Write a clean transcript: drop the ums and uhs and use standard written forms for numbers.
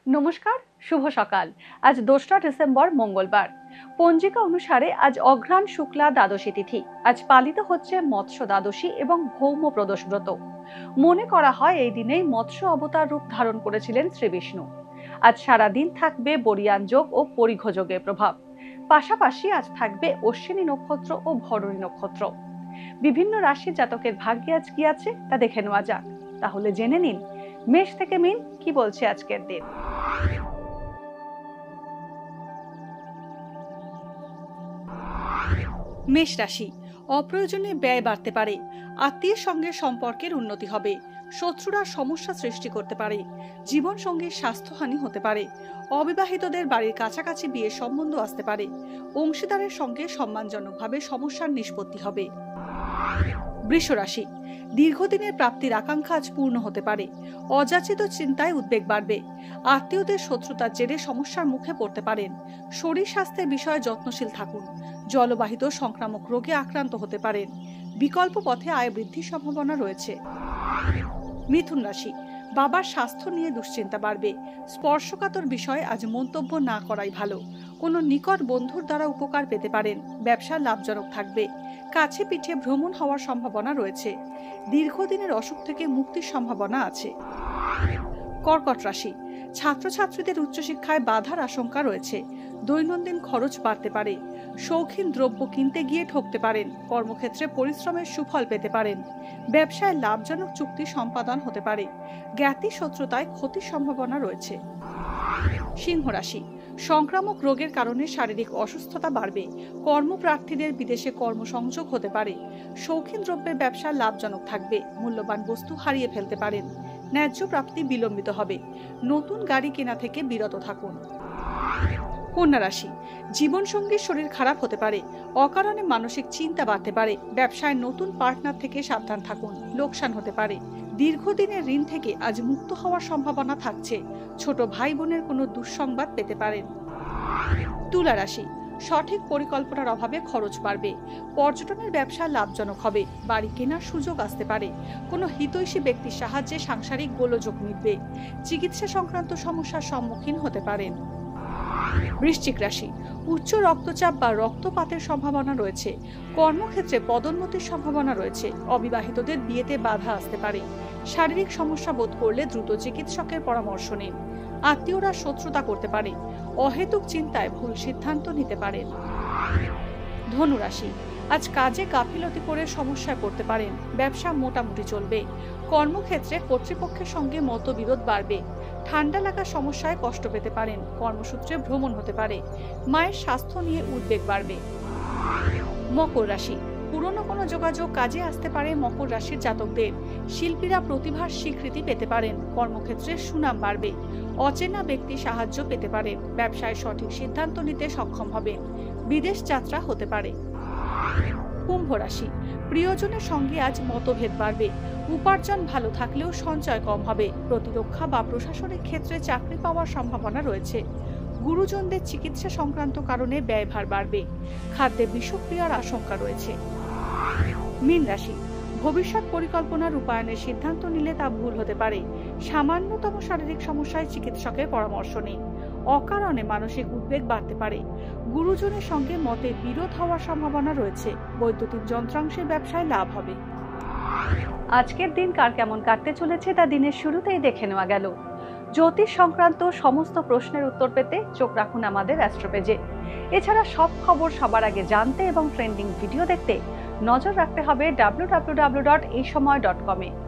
নমস্কার, শুভ সকাল। আজ 2রা ডিসেম্বর মঙ্গলবার। পঞ্জিকা অনুসারে আজ অঘ্রাণ শুক্লা দ্বাদশী তিথি। আজ পালিত হচ্ছে মৎস্য দ্বাদশী এবং ভৌম প্রদোষ ব্রত। মনে করা হয় এই দিনেই মৎস্য অবতার রূপ ধারণ করেছিলেন শ্রী বিষ্ণু। আজ সারাদিন থাকবে বরিয়ান যোগ ও পরিঘ যোগের প্রভাব। পাশাপাশি আজ থাকবে অশ্বিনী নক্ষত্র ও ভরণী নক্ষত্র। বিভিন্ন রাশির জাতকের ভাগ্যে আজ কি আছে তা দেখে নেওয়া যাক। তাহলে জেনে নিন মেষ থেকে মিন কি বলছে আজকের দিন। মেষ রাশি, অপ্রয়োজনীয় ব্যয় বাড়তে পারে। আত্মীয়ের সঙ্গে সম্পর্কের উন্নতি হবে। শত্রুরা সমস্যা সৃষ্টি করতে পারে। জীবন সঙ্গীর স্বাস্থ্যহানি হতে পারে। অবিবাহিতদের বাড়ির কাছাকাছি বিয়ের সম্বন্ধ আসতে পারে। অংশীদারের সঙ্গে সম্মানজনকভাবে সমস্যার নিষ্পত্তি হবে। বৃষ রাশি, দীর্ঘদিনের প্রাপ্তির আকাঙ্ক্ষা আজ পূর্ণ হতে পারে। অযাচিত চিন্তায় উদ্বেগ বাড়বে। আত্মীয়দের শত্রুতার জেরে সমস্যার মুখে পড়তে পারেন। শরীর স্বাস্থ্যের বিষয়ে যত্নশীল থাকুন। জলবাহিত সংক্রামক রোগে আক্রান্ত হতে পারেন। বিকল্প পথে আয় বৃদ্ধির সম্ভাবনা রয়েছে। মিথুন রাশি, বাবার স্বাস্থ্য নিয়ে দুশ্চিন্তা বাড়বে। স্পর্শকাতর বিষয়ে আজ মন্তব্য না করাই ভালো। কোনো নিকট বন্ধুর দ্বারা উপকার পেতে পারেন। ব্যবসা লাভজনক থাকবে। কাছে পিঠে ভ্রমণ হওয়ার সম্ভাবনা রয়েছে। দীর্ঘদিনের অসুখ থেকে মুক্তির সম্ভাবনা আছে। কর্কট রাশি, ছাত্রছাত্রীদের উচ্চশিক্ষায় বাধার আশঙ্কা রয়েছে। দৈনন্দিন খরচ বাড়তে পারে। শৌখিন দ্রব্য কিনতে গিয়ে ঠকতে পারেন। কর্মক্ষেত্রে পরিশ্রমের সুফল পেতে পারেন। ব্যবসায় লাভজনক চুক্তি সম্পাদন হতে পারে। জ্ঞাতি শত্রুতায় ক্ষতির সম্ভাবনা রয়েছে। সিংহ রাশি, সংক্রামক রোগের কারণে শারীরিক অসুস্থতা বাড়বে। কর্মপ্রার্থীদের বিদেশে কর্মসংযোগ হতে পারে। শৌখিন দ্রব্যের ব্যবসা লাভজনক থাকবে। মূল্যবান বস্তু হারিয়ে ফেলতে পারেন। ন্যায্য প্রাপ্তি বিলম্বিত হবে। নতুন গাড়ি কেনা থেকে বিরত থাকুন। কন্যা রাশি, জীবনসঙ্গীর শরীর খারাপ হতে পারে। অকারণে মানসিক চিন্তা বাড়তে পারে। ব্যবসায় নতুন পার্টনার থেকে সাবধান থাকুন। লোকসান হতে পারে। দীর্ঘদিনের ঋণ থেকে আজ মুক্ত হওয়ার সম্ভাবনা থাকছে। ছোট ভাই বোনের কোনো দুঃসংবাদ পেতে পারেন। তুলা রাশি, সঠিক পরিকল্পনার অভাবে খরচ বাড়বে। পর্যটনের ব্যবসা লাভজনক হবে। বাড়ি কেনার সুযোগ আসতে পারে। কোনো হিতৈষী ব্যক্তির সাহায্যে সাংসারিক গোলযোগ মিটবে। চিকিৎসা সংক্রান্ত সমস্যার সম্মুখীন হতে পারেন। বৃশ্চিক রাশি, উচ্চ রক্তচাপ বা রক্তপাতের সম্ভাবনা রয়েছে। কর্মক্ষেত্রে পদোন্নতির সম্ভাবনা রয়েছে। অবিবাহিতদের বিয়েতে বাধা আসতে পারে। শারীরিক সমস্যা বোধ করলে দ্রুত চিকিৎসকের পরামর্শ নিন। আত্মীয়রা শত্রুতা করতে পারে। অহেতুক চিন্তায় ভুল সিদ্ধান্ত নিতে পারেন। ধনু রাশি, আজ কাজে গাফিলতি করে সমস্যায় পড়তে পারেন। ব্যবসা মোটামুটি চলবে। কর্মক্ষেত্রে কর্তৃপক্ষের সঙ্গে মতবিরোধ বাড়বে। ঠান্ডা লাগার সমস্যায় কষ্ট পেতে পারেন। কর্মসূত্রে ভ্রমণ হতে পারে। মায়ের স্বাস্থ্য নিয়ে উদ্বেগ বাড়বে। মকর রাশি, পুরনো কোনো যোগাযোগ কাজে আসতে পারে মকর রাশির জাতকদের। শিল্পীরা প্রতিভার স্বীকৃতি পেতে পারেন। কর্মক্ষেত্রে সুনাম বাড়বে। অচেনা ব্যক্তি সাহায্য পেতে পারেন। ব্যবসায় সঠিক সিদ্ধান্ত নিতে সক্ষম হবেন। বিদেশ যাত্রা হতে পারে। কুম্ভ রাশি, প্রিয়জনের সঙ্গে আজ মতভেদ বাড়বে। উপার্জন ভালো থাকলেও সঞ্চয় কম হবে। প্রতিরক্ষা বা প্রশাসনিক ক্ষেত্রে চাকরি পাওয়ার সম্ভাবনা রয়েছে। গুরুজনদের চিকিৎসা সংক্রান্ত কারণে ব্যয়ভার বাড়বে। খাদ্যে বিষক্রিয়ার আশঙ্কা রয়েছে। মীন রাশি, ভবিষ্যৎ পরিকল্পনা রূপায়ণের সিদ্ধান্ত নিলে তা ভুল হতে পারে। সামান্যতম শারীরিক সমস্যায় চিকিৎসকের পরামর্শ নিন। অকারণে মানসিক উদ্বেগ বাড়তে পারে। গুরুজনের সঙ্গে মতে বিরোধ হওয়ার সম্ভাবনা রয়েছে। বৈদ্যুতিক যন্ত্রাংশের ব্যবসায় লাভ হবে। আজকের দিন কার কেমন কাটতে চলেছে তা দিনের শুরুতেই দেখে নেওয়া গেল। জ্যোতিষ সংক্রান্ত সমস্ত প্রশ্নের উত্তর পেতে চোখ রাখুন আমাদের অ্যাস্ট্রো পেজে। এছাড়া সব খবর সবার আগে জানতে এবং ট্রেন্ডিং ভিডিও দেখতে নজর রাখতে হবে www.এইসময়.com-এ।